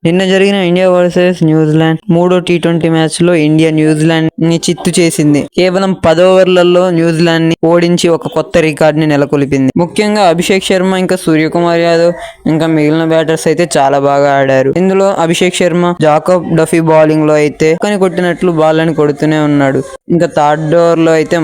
నిన్న జరిగిన India versus New Zealand మూడో టీ20 మ్యాచ్ లో ఇండియా న్యూజిలాండ్ ని చిత్తు చేసింది. కేవలం 10 ఓవర్లలో న్యూజిలాండ్ ని ఓడించి ఒక కొత్త రికార్డ్ ని నెలకొల్పింది. ముఖ్యంగా అభిషేక్ శర్మ ఇంకా సూర్యకుమార్ యాదవ్ ఇంకా మిగిలిన బ్యాటర్స్ అయితే చాలా బాగా ఆడారు. ఇందులో Abhishek Sharma Jacob Duffy bowling లో అయితే కని కొట్టినట్లు బాల్ని కొడుతూనే ఉన్నాడు. ఇంకా థర్డ్ ఓవర్ లో అయితే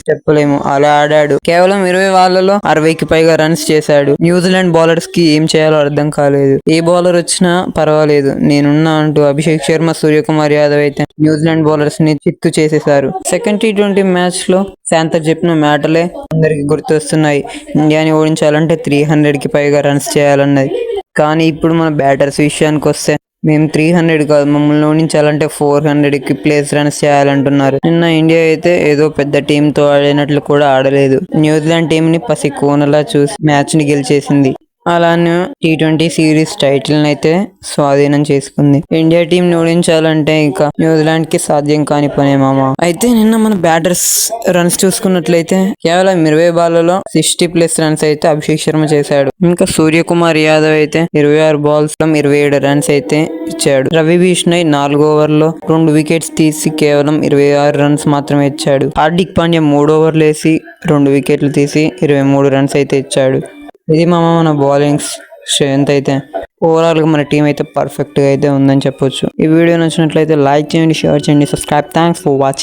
చెప్పలేము అలా ఆడాడు. కేవలం 20 బాళ్లలో 60కి పైగా రన్స్ చేశాడు. న్యూజిలాండ్ బౌలర్స్ కి ఏం చేయాలో అర్థం కాలేదు. ఏ బౌలర్ వచ్చినా పర్వాలేదు నేనున్నా అంటూ అభిషేక్ శర్మ సూర్యకుమార్ యాదవ్ అయితే న్యూజిలాండ్ బౌలర్స్ ని చిత్తు చేసేశారు. సెకండ్ టీ20 మ్యాచ్ లో శాంతర్ చెప్పిన మాటలే అందరికి గుర్తొస్తున్నాయి. ఇండియాని ఓడించాలంటే 300కి పైగా రన్స్ చేయాలన్నది. కానీ ఇప్పుడు మన బ్యాటర్స్ విషయానికి వస్తే మేము 300 కాదు, మమ్మల్ని ఓడించాలంటే 400కి ప్లేస్ రన్స్ చేయాలంటున్నారు. నిన్న ఇండియా అయితే ఏదో పెద్ద టీం తో ఆడినట్లు కూడా ఆడలేదు. న్యూజిలాండ్ టీం ని పసి కూనలా చూసి మ్యాచ్ ని గెలిచేసింది. అలానే టీ20 సిరీస్ టైటిల్ అయితే స్వాధీనం చేసుకుంది. ఇండియా టీం ని ఓడించాలంటే ఇంకా న్యూజిలాండ్ కి సాధ్యం కాని పనే మామ. అయితే నిన్న మన బ్యాటర్స్ రన్స్ చూసుకున్నట్లయితే కేవలం 20 బాళ్లలో 60+ రన్స్ అయితే అభిషేక్ శర్మ చేశాడు. ఇంకా సూర్యకుమార్ యాదవ్ అయితే 26 బాల్స్ లో 27 రన్స్ అయితే ఇచ్చాడు. రవి బిష్ణోయ్ 4 ఓవర్లో 2 వికెట్స్ తీసి కేవలం 26 రన్స్ మాత్రమే ఇచ్చాడు. హార్దిక్ పాండ్యా 3 ఓవర్లు వేసి 2 వికెట్లు తీసి 23 రన్స్ అయితే ఇచ్చాడు. ఇది మన బౌలింగ్ స్ట్రెంత్ అయితే ఓవరాల్ గా మన టీం అయితే పర్ఫెక్ట్ గా అయితే ఉందని చెప్పొచ్చు. ఈ వీడియో నచ్చినట్లయితే లైక్ చేయండి, షేర్ చేయండి, సబ్స్క్రైబ్. Thanks for watching.